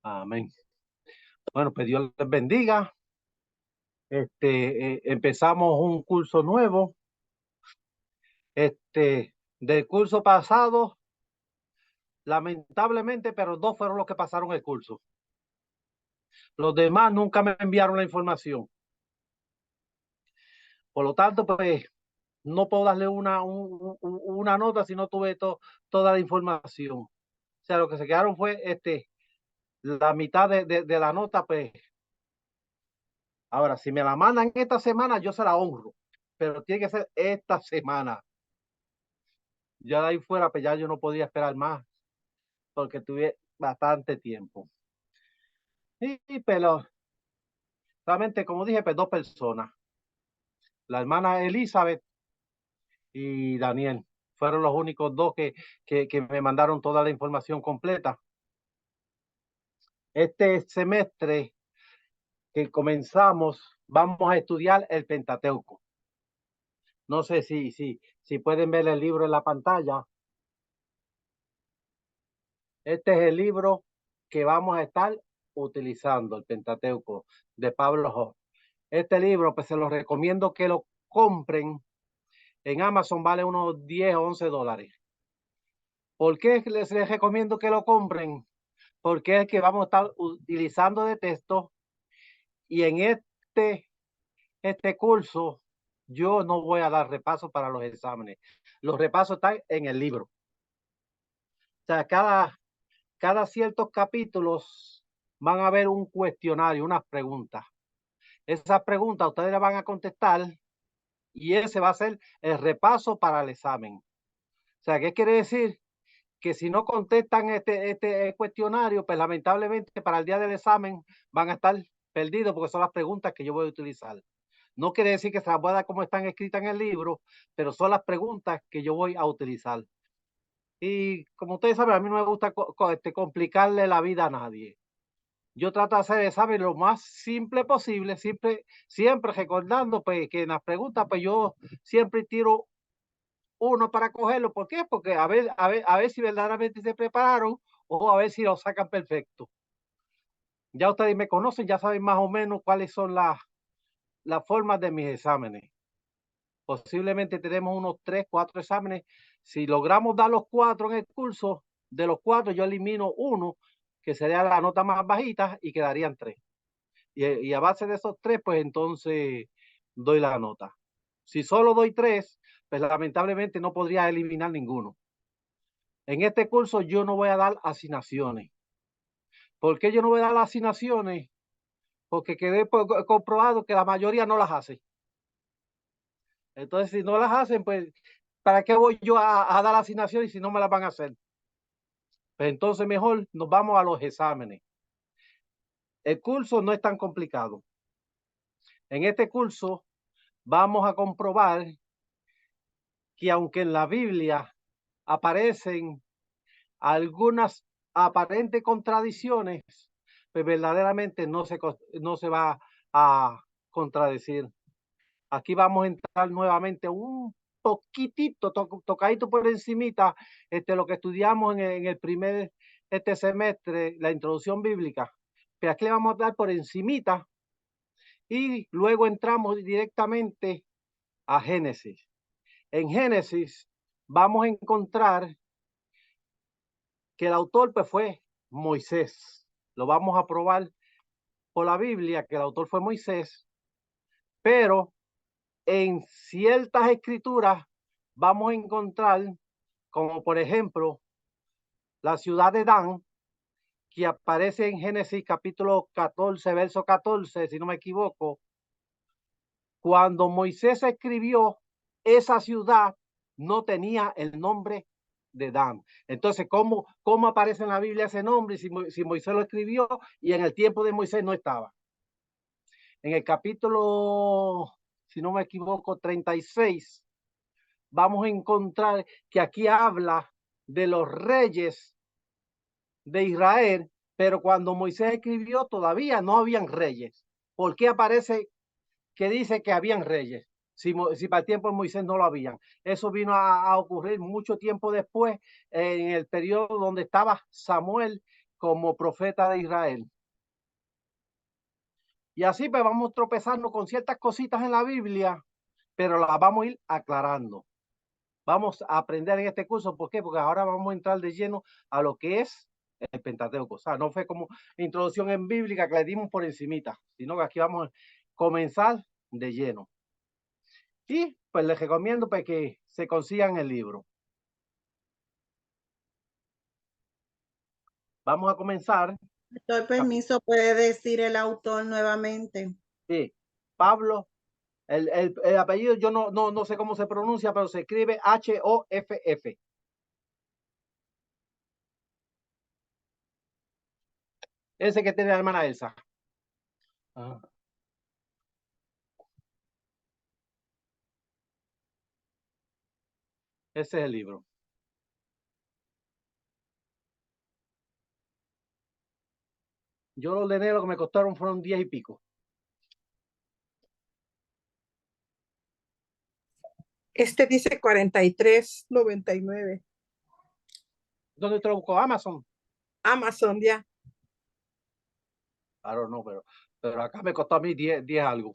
Amén. Bueno, pues Dios les bendiga. Empezamos un curso nuevo. Del curso pasado, lamentablemente, pero dos fueron los que pasaron el curso. Los demás nunca me enviaron la información. Por lo tanto, pues no puedo darle una nota si no tuve toda la información. O sea, lo que se quedaron fue la mitad de la nota, pues. Ahora, si me la mandan esta semana, yo se la honro, pero tiene que ser esta semana. Ya de ahí fuera, pues ya yo no podía esperar más, porque tuve bastante tiempo. Pero realmente, como dije, pues dos personas, la hermana Elizabeth y Daniel, fueron los únicos dos que me mandaron toda la información completa. Este semestre que comenzamos, vamos a estudiar el Pentateuco. No sé si pueden ver el libro en la pantalla. Este es el libro que vamos a estar utilizando, el Pentateuco de Pablo Hoff. Este libro, pues se los recomiendo que lo compren. En Amazon vale unos 10 o 11 dólares. ¿Por qué les recomiendo que lo compren? Porque es que vamos a estar utilizando de texto y en este curso yo no voy a dar repaso para los exámenes. Los repasos están en el libro. O sea, cada ciertos capítulos van a haber un cuestionario, unas preguntas. Esas preguntas ustedes le van a contestar y ese va a ser el repaso para el examen. O sea, ¿qué quiere decir? Que si no contestan este cuestionario, pues lamentablemente para el día del examen van a estar perdidos porque son las preguntas que yo voy a utilizar. No quiere decir que se las voy a dar como están escritas en el libro, pero son las preguntas que yo voy a utilizar. Y como ustedes saben, a mí no me gusta complicarle la vida a nadie. Yo trato de hacer el examen lo más simple posible, siempre recordando pues, que en las preguntas, pues yo siempre tiro uno para cogerlo. ¿Por qué? Porque a ver si verdaderamente se prepararon o a ver si lo sacan perfecto. Ya ustedes me conocen, ya saben más o menos cuáles son las formas de mis exámenes. Posiblemente tenemos unos 3, 4 exámenes. Si logramos dar los 4 en el curso, de los 4 yo elimino uno, que sería la nota más bajita, y quedarían 3. Y a base de esos 3, pues entonces doy la nota. Si solo doy 3, pues lamentablemente no podría eliminar ninguno. En este curso yo no voy a dar asignaciones. ¿Por qué yo no voy a dar asignaciones? Porque quedé comprobado que la mayoría no las hace. Entonces, si no las hacen, pues, ¿para qué voy yo a dar asignaciones si no me las van a hacer? Pues entonces mejor nos vamos a los exámenes. El curso no es tan complicado. En este curso vamos a comprobar que aunque en la Biblia aparecen algunas aparentes contradicciones, pues verdaderamente no se va a contradecir. Aquí vamos a entrar nuevamente un poquitito, tocadito por encimita, lo que estudiamos en el primer semestre, la introducción bíblica. Pero aquí le vamos a dar por encimita y luego entramos directamente a Génesis. En Génesis vamos a encontrar que el autor pues, fue Moisés. Lo vamos a probar por la Biblia que el autor fue Moisés, pero en ciertas escrituras vamos a encontrar, como por ejemplo, la ciudad de Dan, que aparece en Génesis capítulo 14, verso 14, si no me equivoco. Cuando Moisés escribió, esa ciudad no tenía el nombre de Dan. Entonces, ¿cómo aparece en la Biblia ese nombre si Moisés lo escribió y en el tiempo de Moisés no estaba? En el capítulo, si no me equivoco, 36, vamos a encontrar que aquí habla de los reyes de Israel, pero cuando Moisés escribió todavía no habían reyes. ¿Por qué aparece que dice que habían reyes? Si para el tiempo de Moisés no lo habían. Eso vino a ocurrir mucho tiempo después, en el periodo donde estaba Samuel como profeta de Israel. Y así pues vamos tropezando con ciertas cositas en la Biblia, pero las vamos a ir aclarando. Vamos a aprender en este curso. ¿Por qué? Porque ahora vamos a entrar de lleno a lo que es el Pentateuco. O sea, no fue como introducción en bíblica que le dimos por encimita, sino que aquí vamos a comenzar de lleno. Y pues les recomiendo pues, que se consigan el libro. Vamos a comenzar. Doctor, permiso, ¿puede decir el autor nuevamente? Sí, Pablo. El apellido yo no sé cómo se pronuncia, pero se escribe Hoff. Ese que tiene la hermana Elsa. Ah. Ese es el libro. Yo lo ordené, lo que me costaron fueron 10 y pico. Este dice 43.99. ¿Dónde te lo busco? Amazon. Amazon, ya. Claro, no, pero acá me costó a mí 10 algo.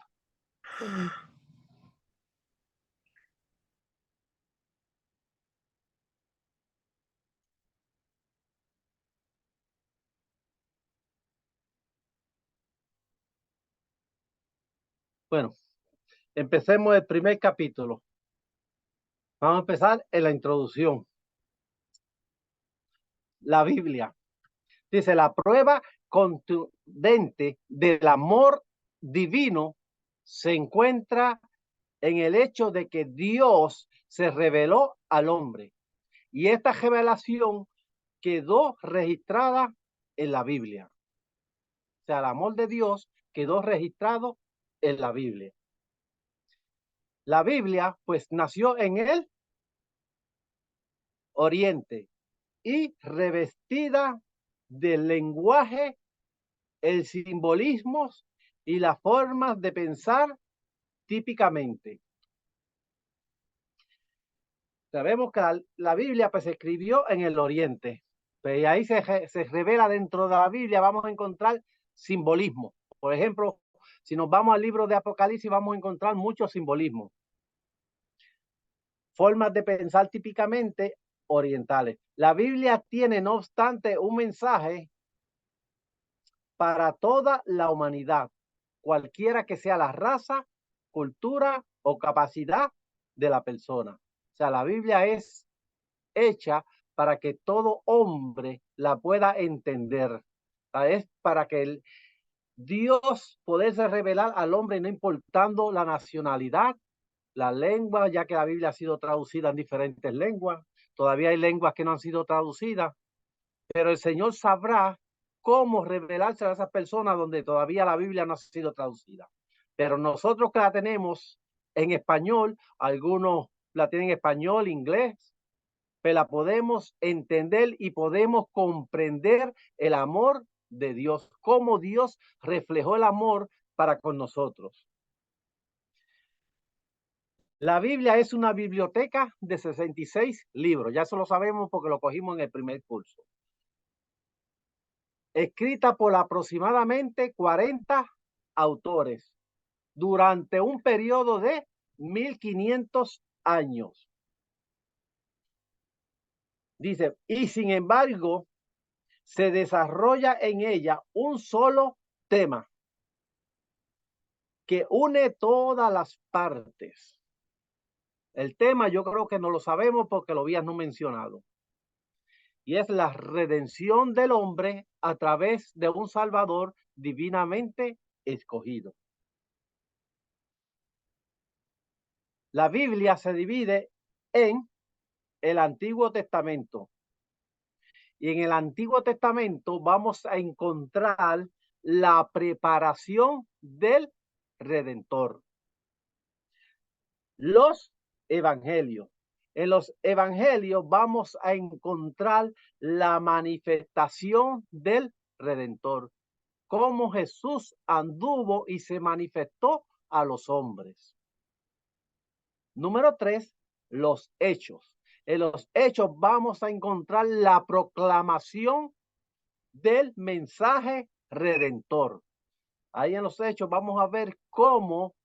Bueno, empecemos el primer capítulo. Vamos a empezar en la introducción. La Biblia. Dice, la prueba contundente del amor divino se encuentra en el hecho de que Dios se reveló al hombre. Y esta revelación quedó registrada en la Biblia. O sea, el amor de Dios quedó registrado en la Biblia. La Biblia, pues, nació en el Oriente y revestida del lenguaje, el simbolismo y las formas de pensar típicamente. Sabemos que la Biblia pues, se escribió en el Oriente, pues, y ahí se revela dentro de la Biblia, vamos a encontrar simbolismo. Por ejemplo, si nos vamos al libro de Apocalipsis, vamos a encontrar mucho simbolismo. Formas de pensar típicamente orientales. La Biblia tiene, no obstante, un mensaje para toda la humanidad, cualquiera que sea la raza, cultura o capacidad de la persona. O sea, la Biblia es hecha para que todo hombre la pueda entender. O sea, es para que Dios poderse revelar al hombre, no importando la nacionalidad, la lengua, ya que la Biblia ha sido traducida en diferentes lenguas. Todavía hay lenguas que no han sido traducidas, pero el Señor sabrá cómo revelarse a esas personas donde todavía la Biblia no ha sido traducida. Pero nosotros que la tenemos en español, algunos la tienen en español, inglés, pero la podemos entender y podemos comprender el amor de Dios, cómo Dios reflejó el amor para con nosotros. La Biblia es una biblioteca de 66 libros, ya eso lo sabemos porque lo cogimos en el primer curso. Escrita por aproximadamente 40 autores durante un periodo de 1500 años. Dice, y sin embargo, se desarrolla en ella un solo tema que une todas las partes. El tema yo creo que no lo sabemos porque lo habías no mencionado. Y es la redención del hombre a través de un Salvador divinamente escogido. La Biblia se divide en el Antiguo Testamento. Y en el Antiguo Testamento vamos a encontrar la preparación del Redentor. Los evangelios. En los evangelios vamos a encontrar la manifestación del Redentor, cómo Jesús anduvo y se manifestó a los hombres. Número 3, los hechos. En los hechos vamos a encontrar la proclamación del mensaje redentor. Ahí en los Hechos vamos a ver cómo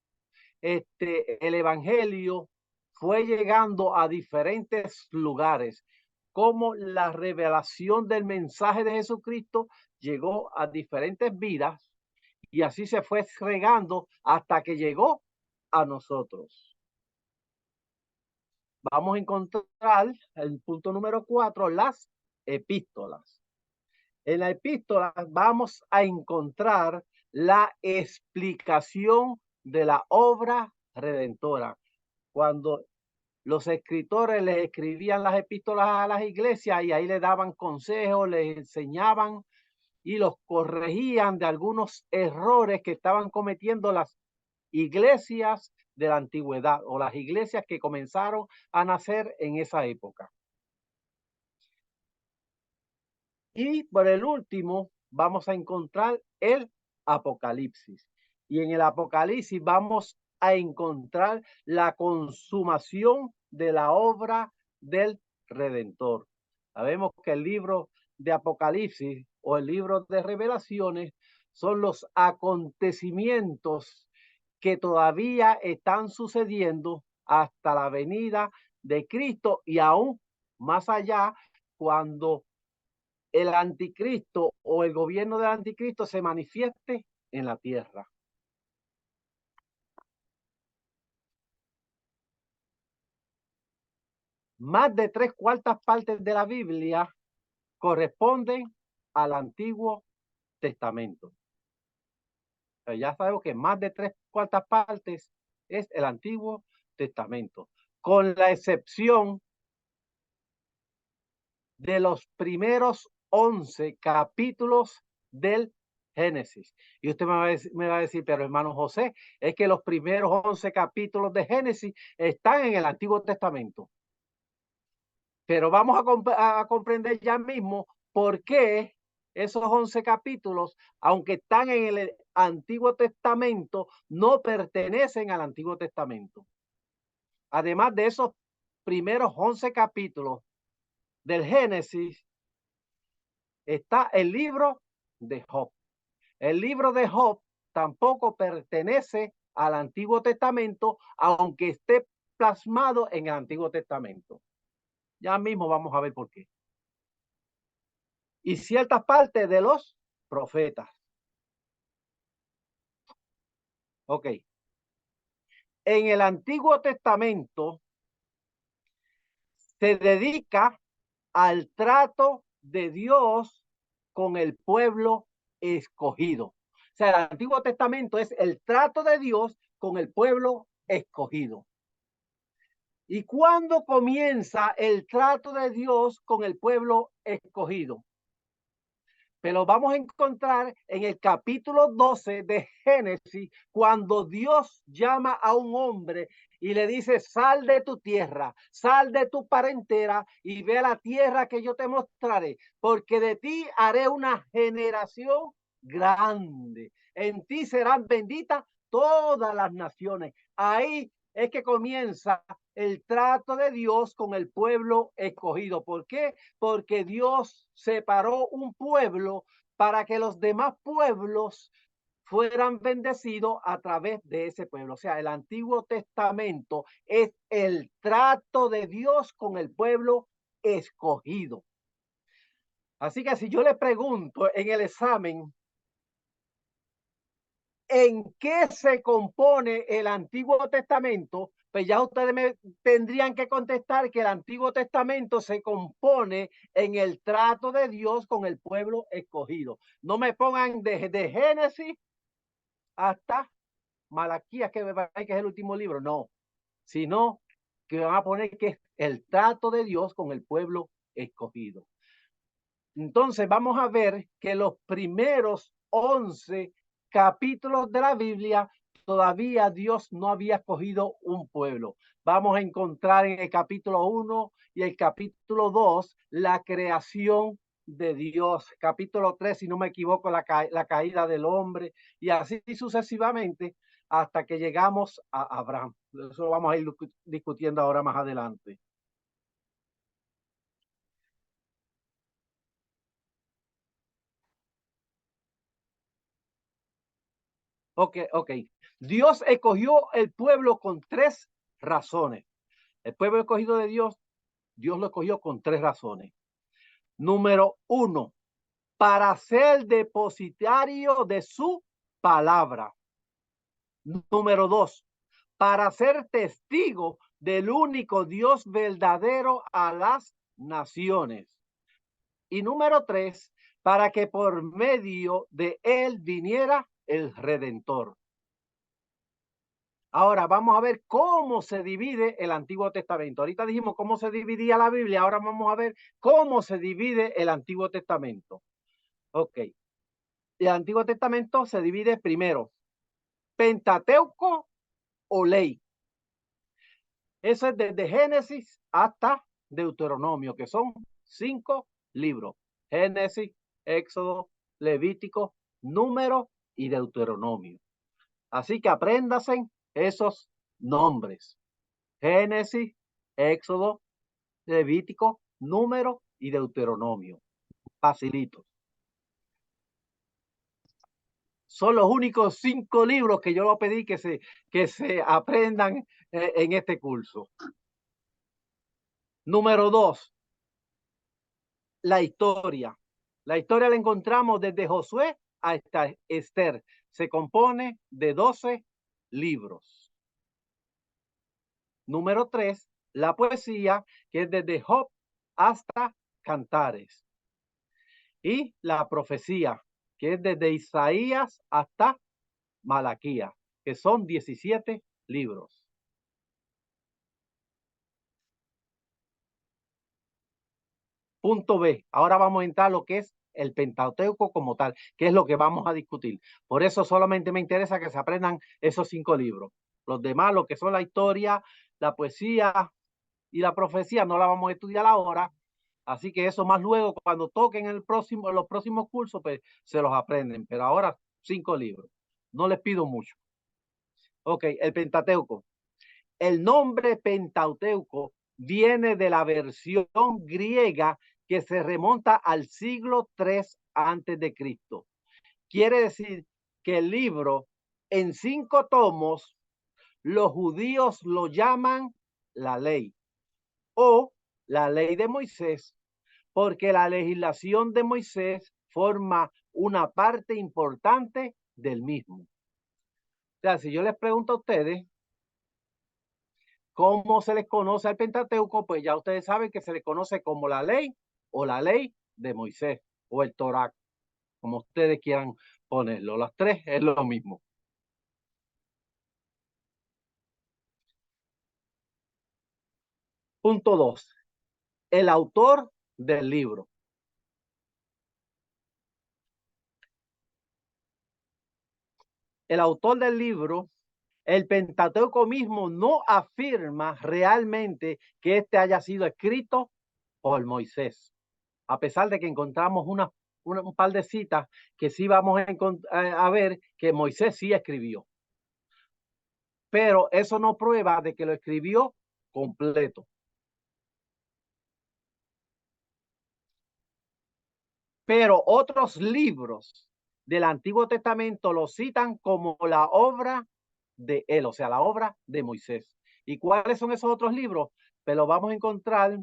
el evangelio fue llegando a diferentes lugares, cómo la revelación del mensaje de Jesucristo llegó a diferentes vidas y así se fue regando hasta que llegó a nosotros. Vamos a encontrar el punto número 4, las epístolas. En la epístola vamos a encontrar la explicación de la obra redentora. Cuando los escritores les escribían las epístolas a las iglesias y ahí le daban consejos, les enseñaban y los corregían de algunos errores que estaban cometiendo las iglesias de la antigüedad o las iglesias que comenzaron a nacer en esa época. Y por el último, vamos a encontrar el Apocalipsis. Y en el Apocalipsis vamos a encontrar la consumación de la obra del Redentor. Sabemos que el libro de Apocalipsis o el libro de Revelaciones son los acontecimientos que todavía están sucediendo hasta la venida de Cristo y aún más allá cuando el anticristo o el gobierno del anticristo se manifieste en la tierra. Más de 3/4 partes de la Biblia corresponden al Antiguo Testamento. Pero ya sabemos que más de 3/4 partes es el Antiguo Testamento, con la excepción de los primeros 11 capítulos del Génesis. Y usted me va a decir, pero hermano José, es que los primeros 11 capítulos de Génesis están en el Antiguo Testamento. Pero vamos a comprender ya mismo por qué esos 11 capítulos, aunque están en el Antiguo Testamento, no pertenecen al Antiguo Testamento. Además de esos primeros 11 capítulos del Génesis, está el libro de Job. El libro de Job tampoco pertenece al Antiguo Testamento, aunque esté plasmado en el Antiguo Testamento. Ya mismo vamos a ver por qué. Y ciertas partes de los profetas. Ok. En el Antiguo Testamento se dedica al trato de Dios con el pueblo escogido. O sea, el Antiguo Testamento es el trato de Dios con el pueblo escogido. ¿Y cuándo comienza el trato de Dios con el pueblo escogido? Pero vamos a encontrar en el capítulo 12 de Génesis, cuando Dios llama a un hombre y le dice, sal de tu tierra, sal de tu parentela y ve a la tierra que yo te mostraré, porque de ti haré una generación grande. En ti serán benditas todas las naciones. Ahí es que comienza el trato de Dios con el pueblo escogido. ¿Por qué? Porque Dios separó un pueblo para que los demás pueblos fueran bendecidos a través de ese pueblo. O sea, el Antiguo Testamento es el trato de Dios con el pueblo escogido. Así que si yo le pregunto en el examen, ¿en qué se compone el Antiguo Testamento? Pues ya ustedes me tendrían que contestar que el Antiguo Testamento se compone en el trato de Dios con el pueblo escogido. No me pongan de Génesis hasta Malaquías, que es el último libro, no, sino que van a poner que es el trato de Dios con el pueblo escogido. Entonces vamos a ver que los primeros 11 capítulos de la Biblia todavía Dios no había escogido un pueblo. Vamos a encontrar en el capítulo 1 y el capítulo 2 la creación de Dios. Capítulo 3, si no me equivoco, la caída del hombre y así sucesivamente hasta que llegamos a Abraham. Eso lo vamos a ir discutiendo ahora más adelante. Ok. Dios escogió el pueblo con 3 razones. El pueblo escogido de Dios, Dios lo escogió con 3 razones. Número 1, para ser depositario de su palabra. Número 2, para ser testigo del único Dios verdadero a las naciones. Y número 3, para que por medio de él viniera el Redentor. Ahora vamos a ver cómo se divide el Antiguo Testamento. Ahorita dijimos cómo se dividía la Biblia, ahora vamos a ver cómo se divide el Antiguo Testamento. Ok. El Antiguo Testamento se divide primero, Pentateuco o ley. Eso es desde Génesis hasta Deuteronomio, que son 5 libros. Génesis, Éxodo, Levítico, Número y Deuteronomio. Así que apréndanse esos nombres. Génesis, Éxodo, Levítico, Número y Deuteronomio. Facilitos. Son los únicos 5 libros que yo pedí que se aprendan en este curso. Número 2, la historia. La historia la encontramos desde Josué hasta Esther. Se compone de 12 libros. Número 3, la poesía, que es desde Job hasta Cantares. Y la profecía, que es desde Isaías hasta Malaquías, que son 17 libros. Punto B. Ahora vamos a entrar a lo que es el Pentateuco como tal, que es lo que vamos a discutir. Por eso solamente me interesa que se aprendan esos 5 libros. Los demás, lo que son la historia, la poesía y la profecía, no la vamos a estudiar ahora. Así que eso más luego, cuando toquen los próximos cursos, pues se los aprenden. Pero ahora 5 libros. No les pido mucho. Ok, el Pentateuco. El nombre Pentateuco viene de la versión griega que se remonta al siglo III antes de Cristo. Quiere decir que el libro en 5 tomos, los judíos lo llaman la ley o la ley de Moisés, porque la legislación de Moisés forma una parte importante del mismo. O sea, si yo les pregunto a ustedes cómo se les conoce al Pentateuco, pues ya ustedes saben que se le conoce como la ley o la ley de Moisés o el Torá, como ustedes quieran ponerlo. Las 3 es lo mismo. Punto 2. El autor del libro. El autor del libro, el Pentateuco mismo no afirma realmente que este haya sido escrito por Moisés, a pesar de que encontramos un par de citas que sí vamos a ver que Moisés sí escribió. Pero eso no prueba de que lo escribió completo. Pero otros libros del Antiguo Testamento lo citan como la obra de él, o sea, la obra de Moisés. ¿Y cuáles son esos otros libros? Pues los vamos a encontrar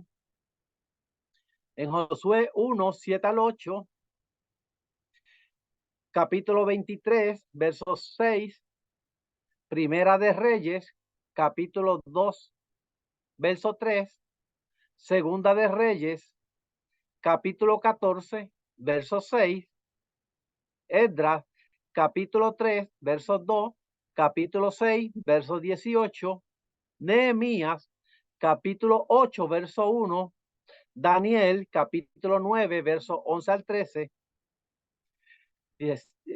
en Josué 1, 7 al 8, capítulo 23, versos 6, Primera de Reyes, capítulo 2, verso 3, Segunda de Reyes, capítulo 14, verso 6, Esdras, capítulo 3, verso 2, capítulo 6, verso 18, Nehemías, capítulo 8, verso 1, Daniel, capítulo 9, verso 11 al 13.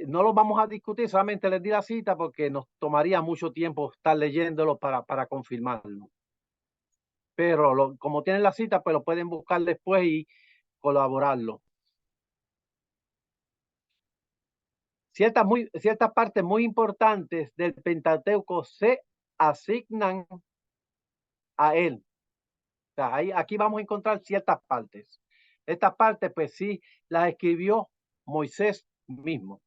No lo vamos a discutir, solamente les di la cita porque nos tomaría mucho tiempo estar leyéndolo para confirmarlo. Pero como tienen la cita, pues lo pueden buscar después y colaborarlo. Ciertas partes muy importantes del Pentateuco se asignan a él. O sea, aquí vamos a encontrar ciertas partes. Estas partes, pues sí, las escribió Moisés mismo.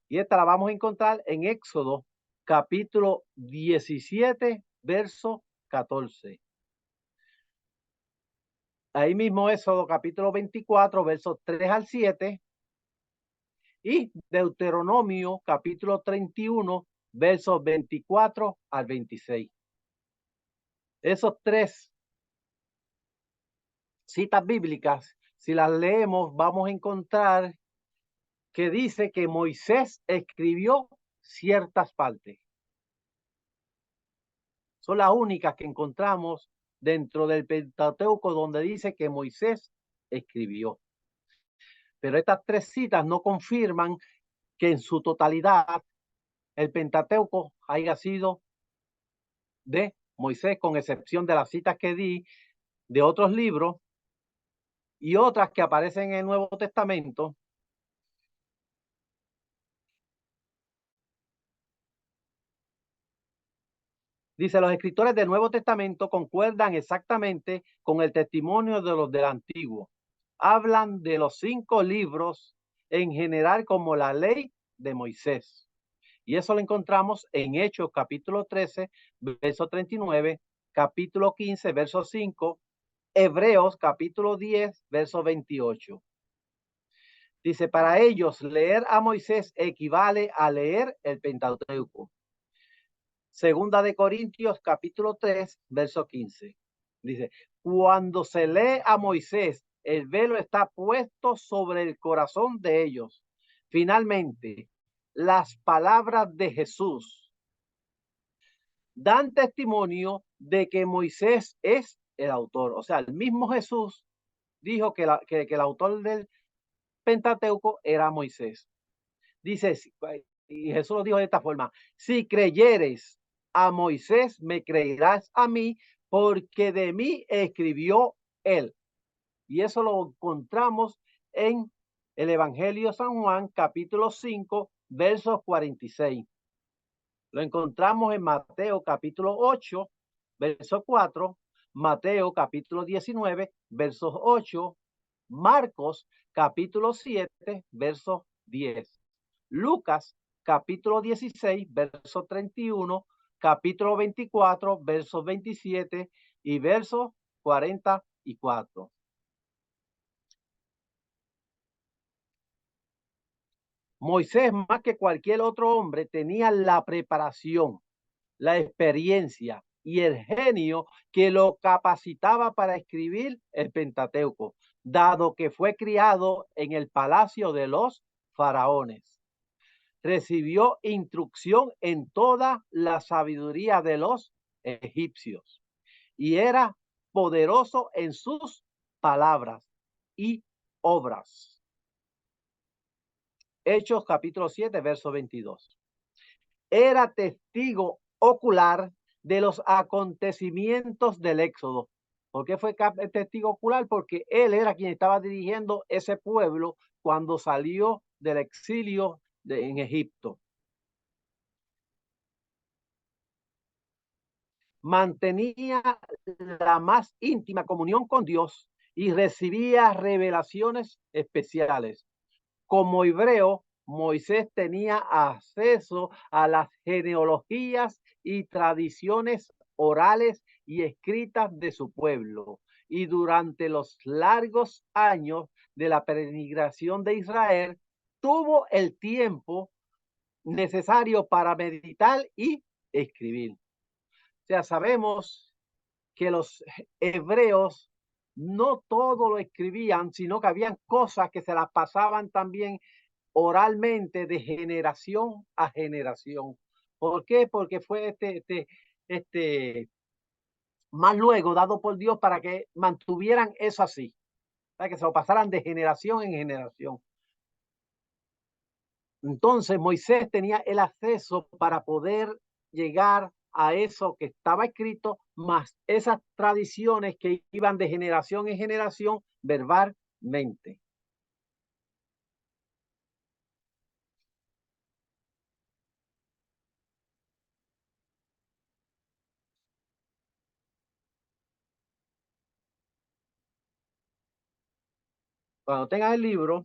Y esta la vamos a encontrar en Éxodo, capítulo 17, verso 14. Ahí mismo Éxodo, capítulo 24, versos 3 al 7. Y Deuteronomio, capítulo 31, versos 24 al 26. Esos tres citas bíblicas, si las leemos, vamos a encontrar que dice que Moisés escribió ciertas partes. Son las únicas que encontramos dentro del Pentateuco donde dice que Moisés escribió. Pero estas tres citas no confirman que en su totalidad el Pentateuco haya sido de Moisés, con excepción de las citas que di de otros libros y otras que aparecen en el Nuevo Testamento. Dice, los escritores del Nuevo Testamento concuerdan exactamente con el testimonio de los del Antiguo. Hablan de los 5 libros en general como la ley de Moisés. Y eso lo encontramos en Hechos capítulo 13, verso 39, capítulo 15, verso 5, Hebreos capítulo 10, verso 28. Dice, para ellos leer a Moisés equivale a leer el Pentateuco. Segunda de Corintios capítulo 3, verso 15. Dice, cuando se lee a Moisés, el velo está puesto sobre el corazón de ellos. Finalmente, las palabras de Jesús dan testimonio de que Moisés es el autor. O sea, el mismo Jesús dijo que el autor del Pentateuco era Moisés. Dice, y Jesús lo dijo de esta forma, si creyeres a Moisés, me creerás a mí, porque de mí escribió él. Y eso lo encontramos en el Evangelio de San Juan, capítulo 5, versos 46. Lo encontramos en Mateo, capítulo 8, verso 4, Mateo, capítulo 19, versos 8, Marcos, capítulo 7, verso 10. Lucas, capítulo 16, verso 31, capítulo 24, versos 27 y verso 44. Moisés, más que cualquier otro hombre, tenía la preparación, la experiencia y el genio que lo capacitaba para escribir el Pentateuco, dado que fue criado en el palacio de los faraones. Recibió instrucción en toda la sabiduría de los egipcios y era poderoso en sus palabras y obras. Hechos capítulo 7, verso 22. Era testigo ocular de los acontecimientos del Éxodo. ¿Por qué fue testigo ocular? Porque él era quien estaba dirigiendo ese pueblo cuando salió del exilio en Egipto. Mantenía la más íntima comunión con Dios y recibía revelaciones especiales. Como hebreo, Moisés tenía acceso a las genealogías y tradiciones orales y escritas de su pueblo. Y durante los largos años de la peregrinación de Israel, tuvo el tiempo necesario para meditar y escribir. O sea, sabemos que los hebreos no todo lo escribían, sino que habían cosas que se las pasaban también oralmente de generación a generación. ¿Por qué? Porque fue más luego dado por Dios para que mantuvieran eso así, para que se lo pasaran de generación en generación. Entonces Moisés tenía el acceso para poder llegar a eso que estaba escrito, más esas tradiciones que iban de generación en generación verbalmente. Cuando tengas el libro,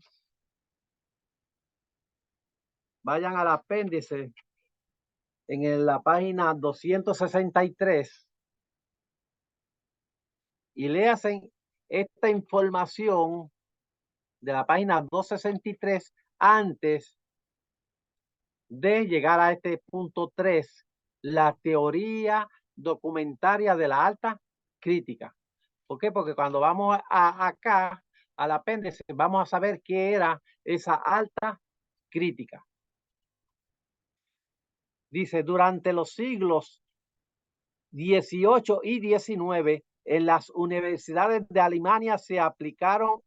vayan al apéndice en la página 263 y léasen esta información de la página 263 antes de llegar a este punto 3, la teoría documentaria de la alta crítica. ¿Por qué? Porque cuando vamos acá al apéndice, vamos a saber qué era esa alta crítica. Dice, durante los siglos 18 y 19, en las universidades de Alemania se aplicaron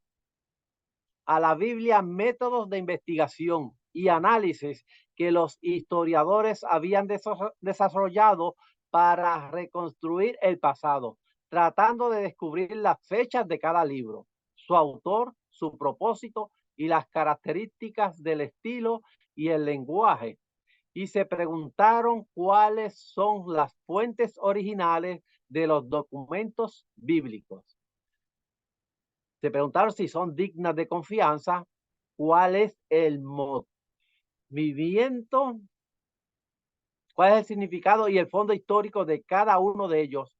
a la Biblia métodos de investigación y análisis que los historiadores habían desarrollado para reconstruir el pasado, tratando de descubrir las fechas de cada libro, su autor, su propósito y las características del estilo y el lenguaje. Y se preguntaron cuáles son las fuentes originales de los documentos bíblicos. Se preguntaron si son dignas de confianza, cuál es el movimiento, cuál es el significado y el fondo histórico de cada uno de ellos.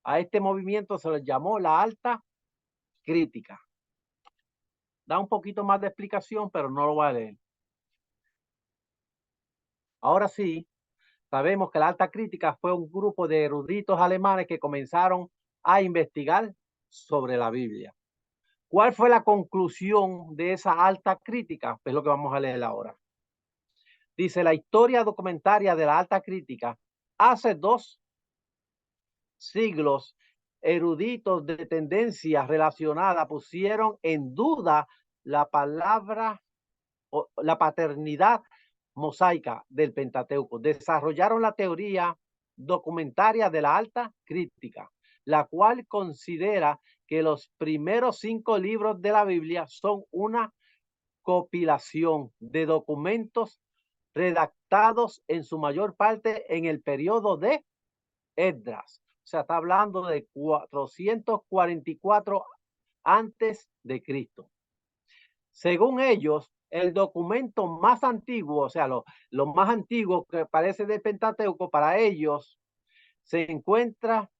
A este movimiento se les llamó la alta crítica. Da un poquito más de explicación, pero no lo voy a leer. Ahora sí, sabemos que la alta crítica fue un grupo de eruditos alemanes que comenzaron a investigar sobre la Biblia. ¿Cuál fue la conclusión de esa alta crítica? Es lo que vamos a leer ahora. Dice, la historia documentaria de la alta crítica. Hace 2 siglos, eruditos de tendencias relacionadas pusieron en duda la palabra o la paternidad mosaica del Pentateuco. Desarrollaron la teoría documentaria de la alta crítica, la cual considera que los primeros 5 libros de la Biblia son una compilación de documentos redactados en su mayor parte en el periodo de Esdras. O sea, está hablando de 444 antes de Cristo. Según ellos, el documento más antiguo, o sea, lo más antiguo que parece del Pentateuco, para ellos se encuentra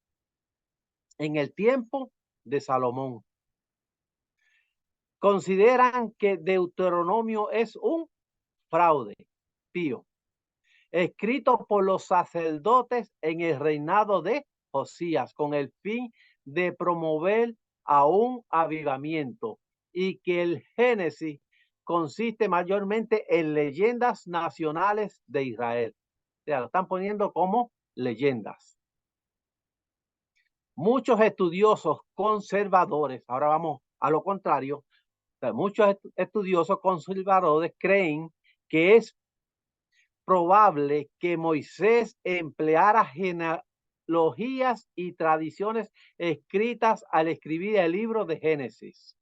en el tiempo de Salomón. Consideran que Deuteronomio es un fraude pío, escrito por los sacerdotes en el reinado de Josías, con el fin de promover a un avivamiento, y que el Génesis consiste mayormente en leyendas nacionales de Israel. O sea, lo están poniendo como leyendas. Muchos estudiosos conservadores, ahora vamos a lo contrario, muchos estudiosos conservadores creen que es probable que Moisés empleara genealogías y tradiciones escritas al escribir el libro de Génesis.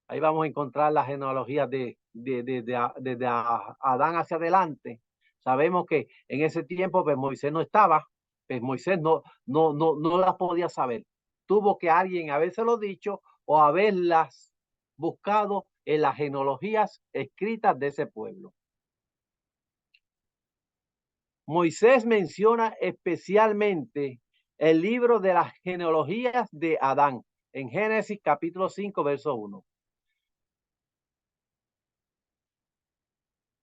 Ahí vamos a encontrar las genealogías desde Adán hacia adelante. Sabemos que en ese tiempo pues, Moisés no estaba, pues Moisés no las podía saber. Tuvo que alguien habérselo dicho o haberlas buscado en las genealogías escritas de ese pueblo. Moisés menciona especialmente el libro de las genealogías de Adán en Génesis capítulo 5, verso 1.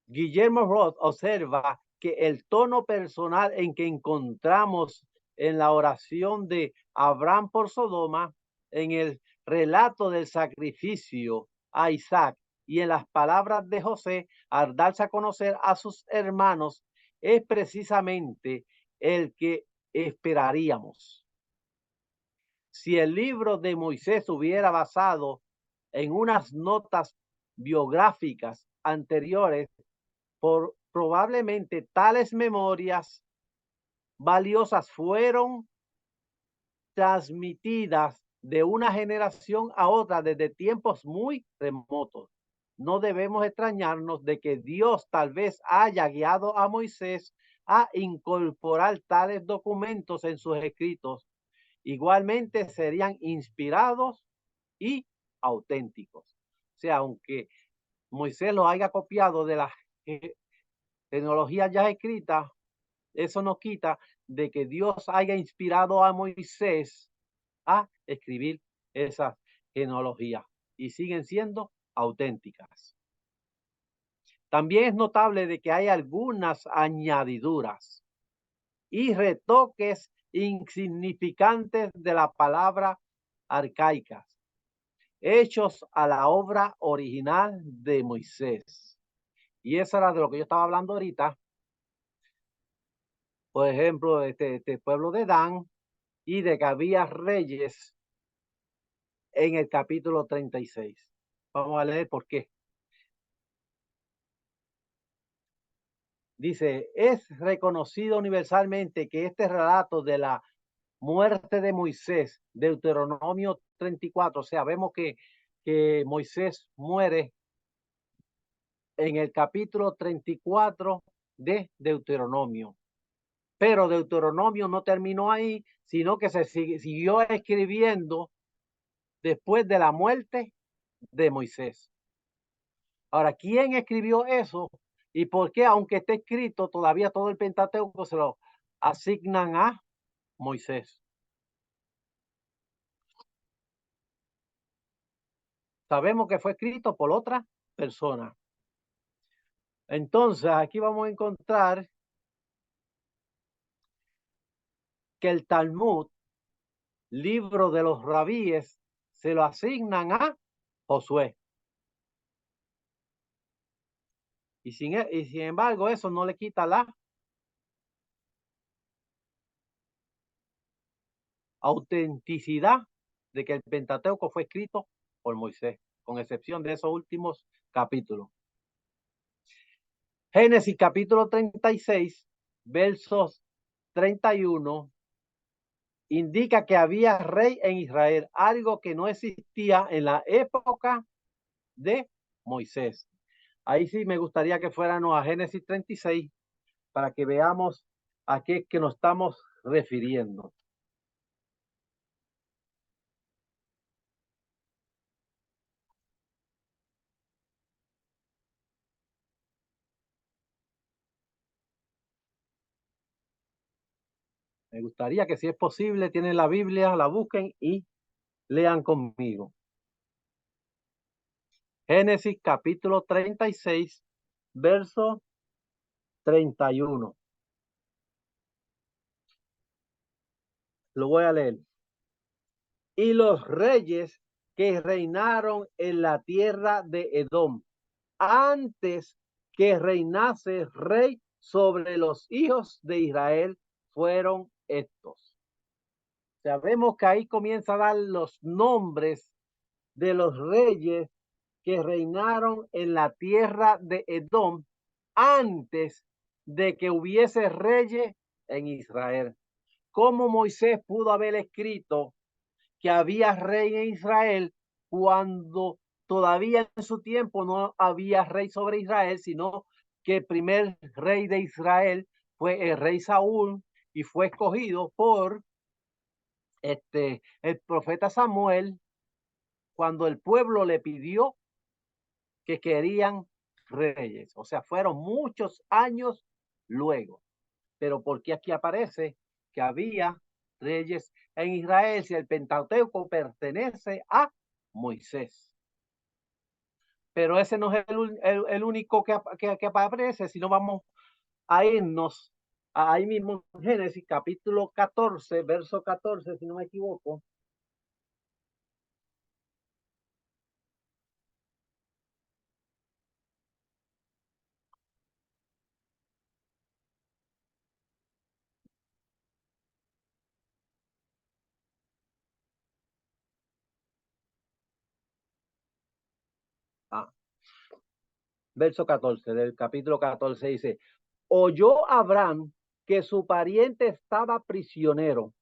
Guillermo Roth observa que el tono personal en que encontramos en la oración de Abraham por Sodoma, en el relato del sacrificio a Isaac y en las palabras de José al darse a conocer a sus hermanos es precisamente el que esperaríamos. Si el libro de Moisés hubiera basado en unas notas biográficas anteriores, probablemente tales memorias valiosas fueron transmitidas de una generación a otra desde tiempos muy remotos. No debemos extrañarnos de que Dios tal vez haya guiado a Moisés a incorporar tales documentos en sus escritos. Igualmente serían inspirados y auténticos. O sea, aunque Moisés lo haya copiado de las genealogías ya escritas, eso no quita de que Dios haya inspirado a Moisés a escribir esas genealogías y siguen siendo auténticas. También es notable de que hay algunas añadiduras y retoques insignificantes de la palabra arcaicas, hechos a la obra original de Moisés. Y eso era de lo que yo estaba hablando ahorita. Por ejemplo, este pueblo de Dan y de que había reyes en el capítulo 36. Vamos a leer por qué. Dice, es reconocido universalmente que este relato de la muerte de Moisés, Deuteronomio 34, o sea, vemos que Moisés muere en el capítulo 34 de Deuteronomio. Pero Deuteronomio no terminó ahí, sino que se siguió escribiendo después de la muerte de Moisés. Ahora, ¿quién escribió eso? ¿Y por qué, aunque esté escrito, todavía todo el Pentateuco se lo asignan a Moisés? Sabemos que fue escrito por otra persona. Entonces, aquí vamos a encontrar que el Talmud, libro de los rabíes, se lo asignan a Josué. Y sin embargo, eso no le quita la autenticidad de que el Pentateuco fue escrito por Moisés, con excepción de esos últimos capítulos. Génesis capítulo 36, versos 31, indica que había rey en Israel, algo que no existía en la época de Moisés. Ahí sí me gustaría que fuéramos a Génesis 36 para que veamos a qué es que nos estamos refiriendo. Me gustaría que si es posible, tienen la Biblia, la busquen y lean conmigo. Génesis capítulo 36, verso 31. Lo voy a leer. Y los reyes que reinaron en la tierra de Edom, antes que reinase rey sobre los hijos de Israel, fueron estos. Sabemos que ahí comienza a dar los nombres de los reyes que reinaron en la tierra de Edom antes de que hubiese reyes en Israel. ¿Cómo Moisés pudo haber escrito que había rey en Israel cuando todavía en su tiempo no había rey sobre Israel, sino que el primer rey de Israel fue el rey Saúl y fue escogido por el profeta Samuel cuando el pueblo le pidió que querían reyes? O sea, fueron muchos años luego. Pero ¿por qué aquí aparece que había reyes en Israel si el Pentateuco pertenece a Moisés? Pero ese no es el único que aparece, sino vamos a irnos ahí mismo en Génesis capítulo 14, verso 14, si no me equivoco. Verso 14 del capítulo 14 dice, oyó Abraham que su pariente estaba prisionero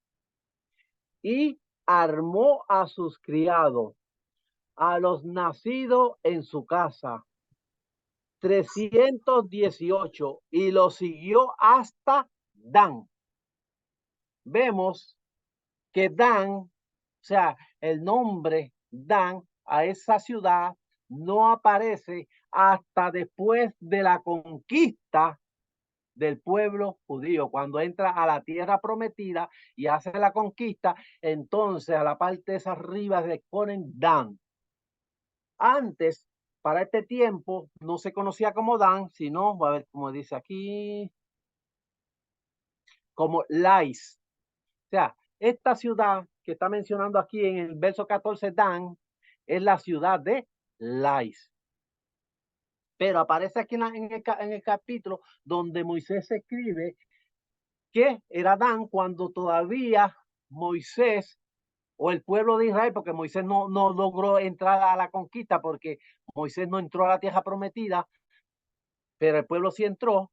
y armó a sus criados, a los nacidos en su casa, 318, y lo siguió hasta Dan. Vemos que Dan, o sea, el nombre Dan a esa ciudad no aparece hasta después de la conquista del pueblo judío. Cuando entra a la tierra prometida y hace la conquista, entonces a la parte de esa arriba le ponen Dan. Antes, para este tiempo, no se conocía como Dan, sino, a ver cómo dice aquí, como Lais. O sea, esta ciudad que está mencionando aquí en el verso 14, Dan, es la ciudad de Lais. Pero aparece aquí en el capítulo donde Moisés escribe que era Dan cuando todavía Moisés o el pueblo de Israel, porque Moisés no logró entrar a la conquista, porque Moisés no entró a la tierra prometida, pero el pueblo sí entró.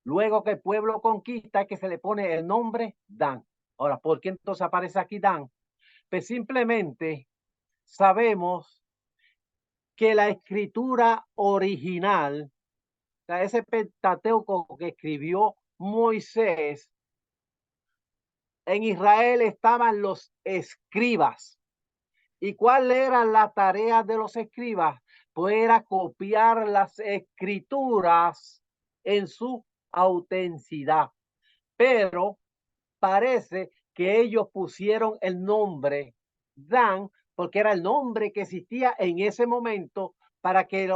Luego que el pueblo conquista, es que se le pone el nombre Dan. Ahora, ¿por qué entonces aparece aquí Dan? Pues simplemente sabemos que la escritura original, o sea, ese Pentateuco que escribió Moisés, en Israel estaban los escribas. ¿Y cuál era la tarea de los escribas? Pues era copiar las escrituras en su autenticidad. Pero parece que ellos pusieron el nombre Dan porque era el nombre que existía en ese momento para que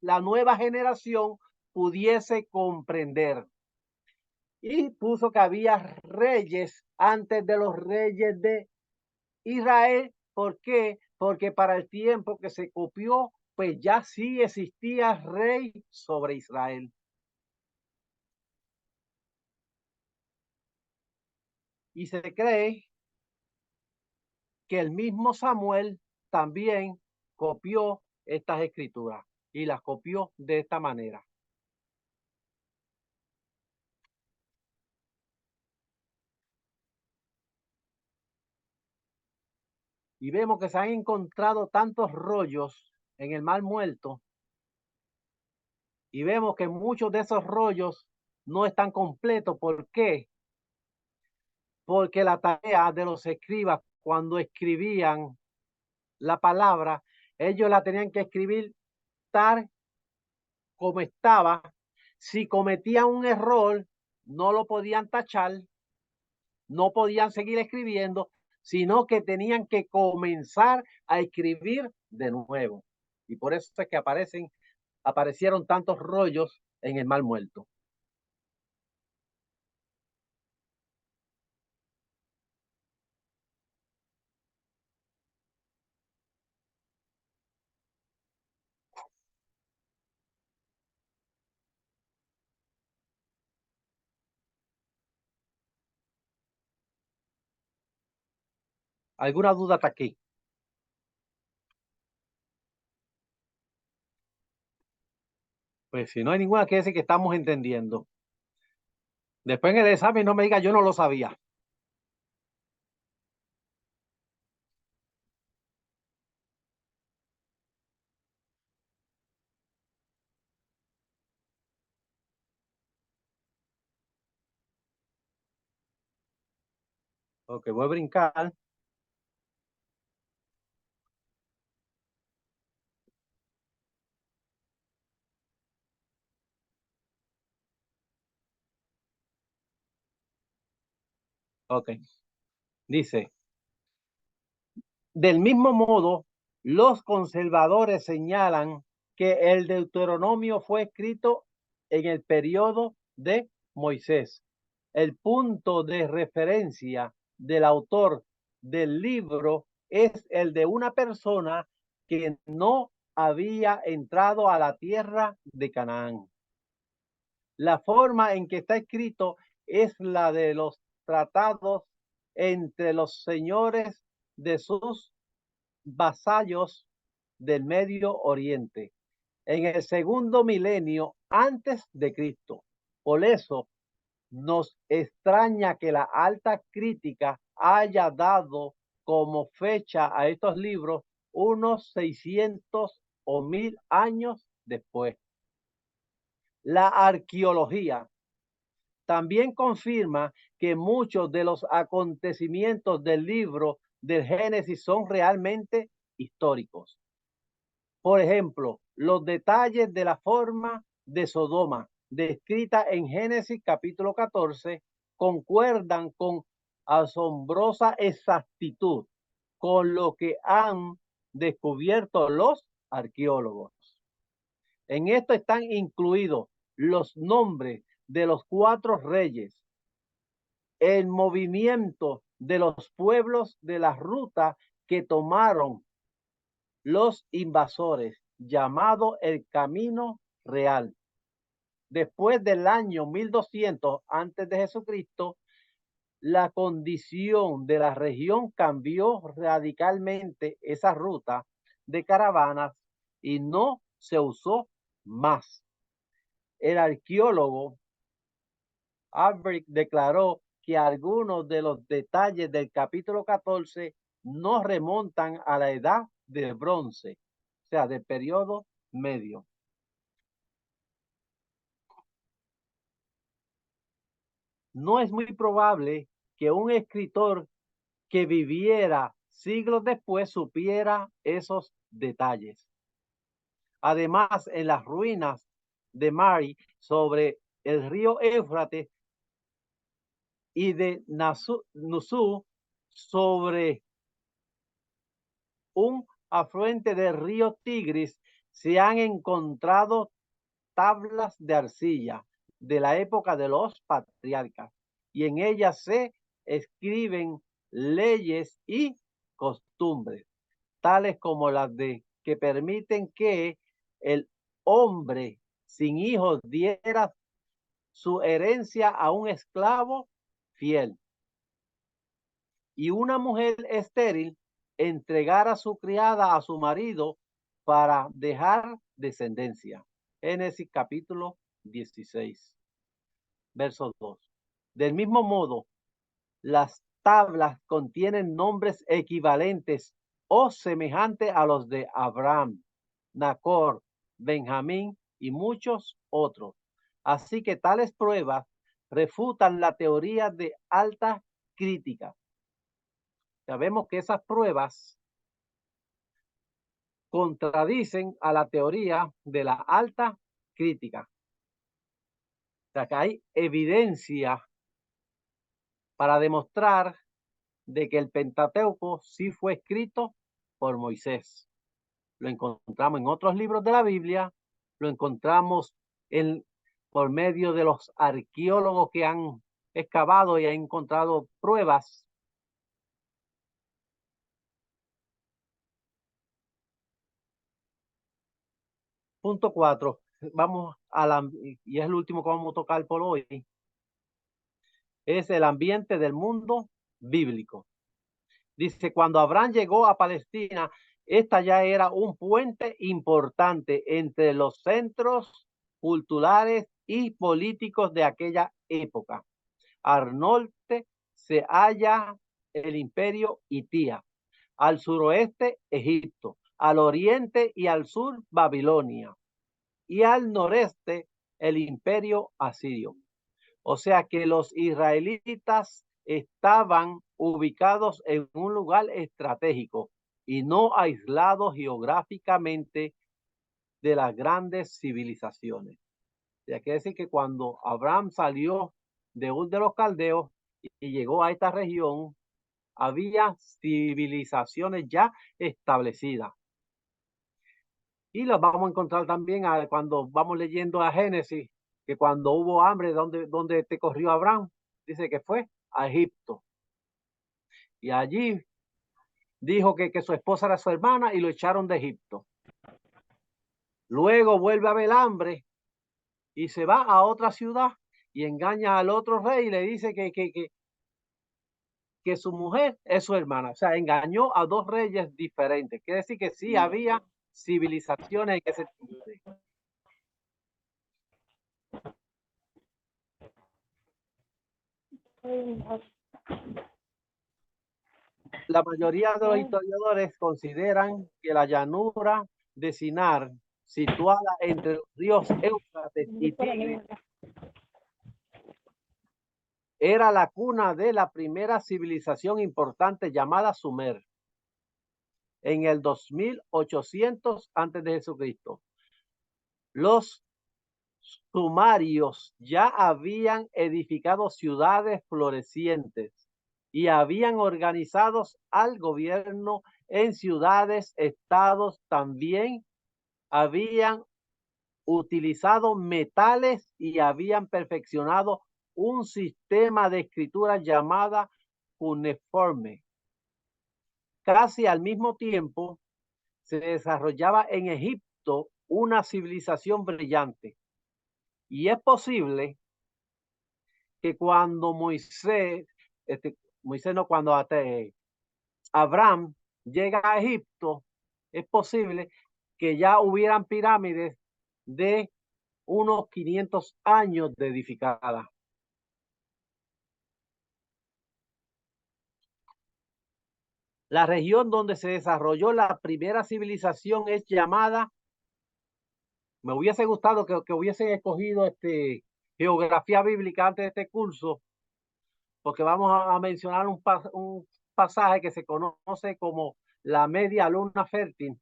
la nueva generación pudiese comprender. Y puso que había reyes antes de los reyes de Israel. ¿Por qué? Porque para el tiempo que se copió, pues ya sí existía rey sobre Israel. Y se cree que el mismo Samuel también copió estas escrituras y las copió de esta manera. Y vemos que se han encontrado tantos rollos en el Mar Muerto y vemos que muchos de esos rollos no están completos. ¿Por qué? Porque la tarea de los escribas cuando escribían la palabra, ellos la tenían que escribir tal como estaba. Si cometían un error, no lo podían tachar, no podían seguir escribiendo, sino que tenían que comenzar a escribir de nuevo. Y por eso es que aparecieron tantos rollos en el Mar Muerto. ¿Alguna duda hasta aquí? Pues si no hay ninguna, quiere decir que estamos entendiendo. Después en el examen no me diga, yo no lo sabía. Ok, voy a brincar. Ok, dice, del mismo modo, los conservadores señalan que el Deuteronomio fue escrito en el periodo de Moisés. El punto de referencia del autor del libro es el de una persona que no había entrado a la tierra de Canaán. La forma en que está escrito es la de los tratados entre los señores de sus vasallos del Medio Oriente en el segundo milenio antes de Cristo. Por eso nos extraña que la alta crítica haya dado como fecha a estos libros unos 600 o 1000 años después. La arqueología también confirma que muchos de los acontecimientos del libro del Génesis son realmente históricos. Por ejemplo, los detalles de la forma de Sodoma, descritas en Génesis capítulo 14 concuerdan con asombrosa exactitud con lo que han descubierto los arqueólogos. En esto están incluidos los nombres de los 4 reyes, el movimiento de los pueblos de la ruta que tomaron los invasores, llamado el Camino Real. Después del año 1200 antes de Jesucristo, la condición de la región cambió radicalmente esa ruta de caravanas y no se usó más. El arqueólogo Albrecht declaró que algunos de los detalles del capítulo 14 no remontan a la edad del bronce, o sea, del periodo medio. No es muy probable que un escritor que viviera siglos después supiera esos detalles. Además, en las ruinas de Mari sobre el río Éufrates y de Nusú sobre un afluente del río Tigris se han encontrado tablas de arcilla de la época de los patriarcas y en ellas se escriben leyes y costumbres, tales como las de que permiten que el hombre sin hijos diera su herencia a un esclavo fiel y una mujer estéril entregara su criada a su marido para dejar descendencia. Génesis capítulo 16, verso 2. Del mismo modo, las tablas contienen nombres equivalentes o semejantes a los de Abraham, Nacor, Benjamín y muchos otros. Así que tales pruebas refutan la teoría de alta crítica. Sabemos que esas pruebas contradicen a la teoría de la alta crítica. O sea, que hay evidencia para demostrar de que el Pentateuco sí fue escrito por Moisés. Lo encontramos en otros libros de la Biblia, lo encontramos por medio de los arqueólogos que han excavado y han encontrado pruebas. Punto 4. Vamos y es el último que vamos a tocar por hoy. Es el ambiente del mundo bíblico. Dice, cuando Abraham llegó a Palestina, esta ya era un puente importante entre los centros culturales y políticos de aquella época. Al norte se halla el imperio hitita, al suroeste Egipto, al oriente y al sur Babilonia, y al noreste el imperio asirio. O sea que los israelitas estaban ubicados en un lugar estratégico y no aislados geográficamente de las grandes civilizaciones. O sea, quiere decir que cuando Abraham salió de Ur de los Caldeos y llegó a esta región, había civilizaciones ya establecidas. Y las vamos a encontrar también cuando vamos leyendo a Génesis, que cuando hubo hambre, ¿dónde te corrió Abraham? Dice que fue a Egipto. Y allí dijo que su esposa era su hermana y lo echaron de Egipto. Luego vuelve a haber hambre y se va a otra ciudad y engaña al otro rey y le dice que su mujer es su hermana. O sea, engañó a 2 reyes diferentes. Quiere decir que sí había civilizaciones en ese tiempo. La mayoría de los historiadores consideran que la llanura de Sinar, situada entre los ríos Éufrates y Tigris, era la cuna de la primera civilización importante llamada Sumer, en el 2800 antes de Jesucristo. Los sumerios ya habían edificado ciudades florecientes y habían organizado al gobierno en ciudades, estados, también habían utilizado metales y habían perfeccionado un sistema de escritura llamada cuneiforme. Casi al mismo tiempo se desarrollaba en Egipto una civilización brillante. Y es posible que cuando cuando Abraham llega a Egipto, es posible que ya hubieran pirámides de unos 500 años de edificadas. La región donde se desarrolló la primera civilización es llamada, me hubiese gustado que hubiesen escogido geografía bíblica antes de este curso, porque vamos a mencionar un pasaje que se conoce como la media luna fértil,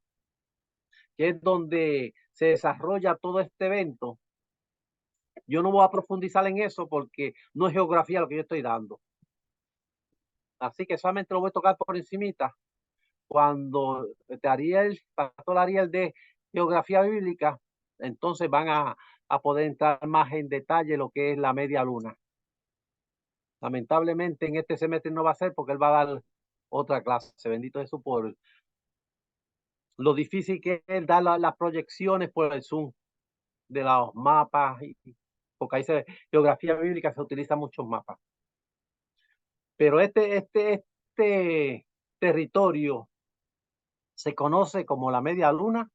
que es donde se desarrolla todo este evento. Yo no voy a profundizar en eso porque no es geografía lo que yo estoy dando. Así que solamente lo voy a tocar por encimita. Cuando pastor Ariel de geografía bíblica, entonces van a poder entrar más en detalle lo que es la media luna. Lamentablemente en este semestre no va a ser porque él va a dar otra clase. Bendito Jesús por lo difícil que es dar las proyecciones por el Zoom de los mapas, porque ahí geografía bíblica se utiliza muchos mapas. Pero este territorio se conoce como la media luna.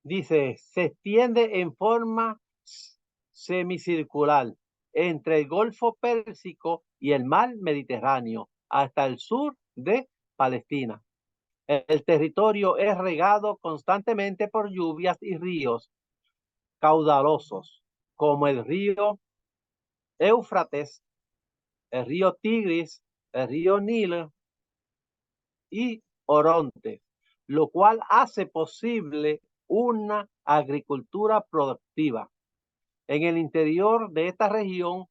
Dice, se extiende en forma semicircular entre el Golfo Pérsico y el Mar Mediterráneo hasta el sur de Palestina. El territorio es regado constantemente por lluvias y ríos caudalosos, como el río Éufrates, el río Tigris, el río Nilo y Orontes, lo cual hace posible una agricultura productiva. En el interior de esta región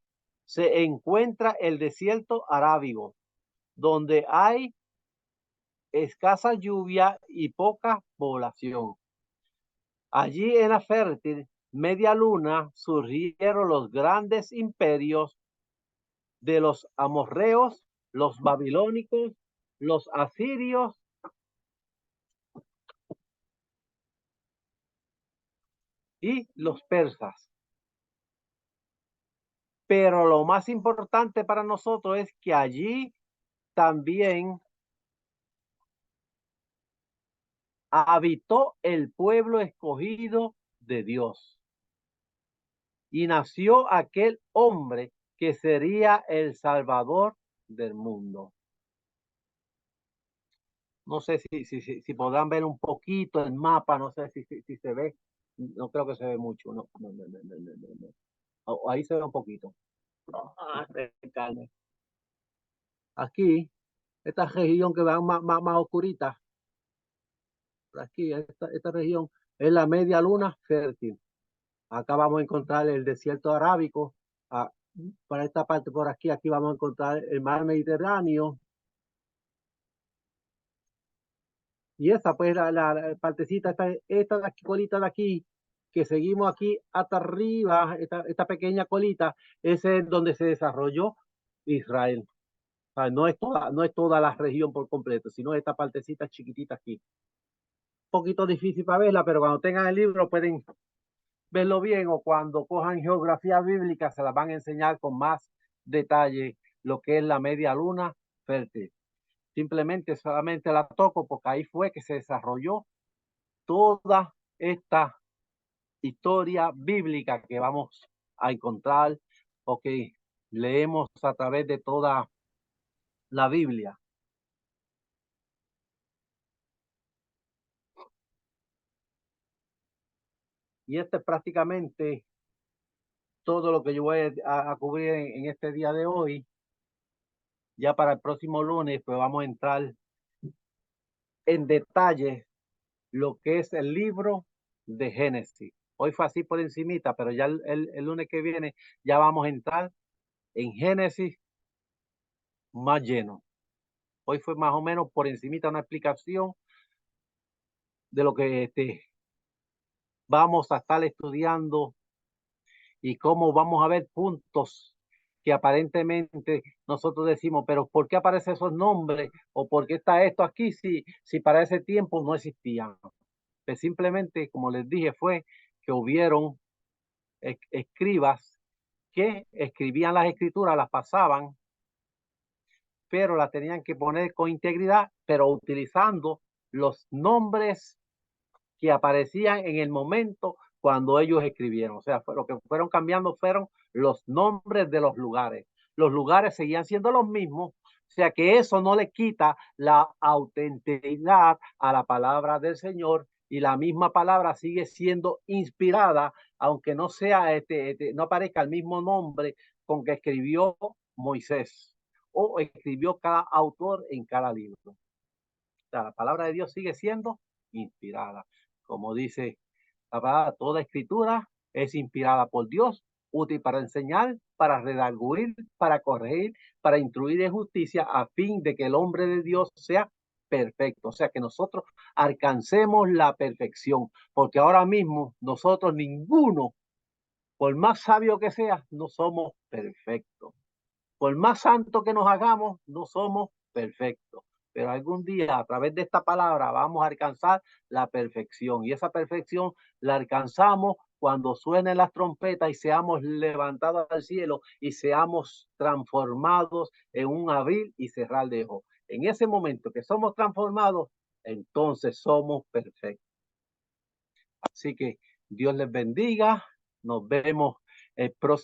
se encuentra el desierto arábigo, donde hay escasa lluvia y poca población. Allí en la fértil media luna surgieron los grandes imperios de los amorreos, los babilónicos, los asirios y los persas. Pero lo más importante para nosotros es que allí también habitó el pueblo escogido de Dios. Y nació aquel hombre que sería el Salvador del mundo. No sé si podrán ver un poquito el mapa, no sé si se ve. No creo que se ve mucho, no. Ahí se ve un poquito. Aquí, esta región que va más oscurita, aquí, esta región es la media luna fértil. Acá vamos a encontrar el desierto arábico. Para esta parte por aquí vamos a encontrar el mar Mediterráneo. Y esa pues la partecita, esta colita de aquí, que seguimos aquí hasta arriba, esta pequeña colita, ese es donde se desarrolló Israel. O sea, no es toda la región por completo, sino esta partecita chiquitita aquí. Un poquito difícil para verla, pero cuando tengan el libro pueden verlo bien, o cuando cojan geografía bíblica se las van a enseñar con más detalle lo que es la media luna fértil. Simplemente solamente la toco porque ahí fue que se desarrolló toda esta historia bíblica que vamos a encontrar o que leemos a través de toda la Biblia. Y este es prácticamente todo lo que yo voy a cubrir en este día de hoy. Ya para el próximo lunes pues vamos a entrar en detalle lo que es el libro de Génesis. Hoy fue así por encimita, pero ya el lunes que viene ya vamos a entrar en Génesis más lleno. Hoy fue más o menos por encimita una explicación de lo que vamos a estar estudiando y cómo vamos a ver puntos que aparentemente nosotros decimos, pero ¿por qué aparecen esos nombres? ¿O por qué está esto aquí si para ese tiempo no existían? Pues simplemente, como les dije, fue que hubieron escribas que escribían las escrituras, las pasaban, pero las tenían que poner con integridad, pero utilizando los nombres que aparecían en el momento cuando ellos escribieron. O sea, lo que fueron cambiando fueron los nombres de los lugares. Los lugares seguían siendo los mismos, o sea que eso no le quita la autenticidad a la palabra del Señor, y la misma palabra sigue siendo inspirada, aunque no sea no aparezca el mismo nombre con que escribió Moisés o escribió cada autor en cada libro. O sea, la palabra de Dios sigue siendo inspirada. Como dice la palabra, toda escritura es inspirada por Dios, útil para enseñar, para redarguir, para corregir, para instruir en justicia, a fin de que el hombre de Dios sea perfecto. O sea, que nosotros alcancemos la perfección, porque ahora mismo nosotros ninguno, por más sabio que sea, no somos perfectos. Por más santo que nos hagamos, no somos perfectos. Pero algún día, a través de esta palabra, vamos a alcanzar la perfección. Y esa perfección la alcanzamos cuando suenen las trompetas y seamos levantados al cielo y seamos transformados en un abrir y cerrar de ojos. En ese momento que somos transformados, entonces somos perfectos. Así que Dios les bendiga. Nos vemos el próximo.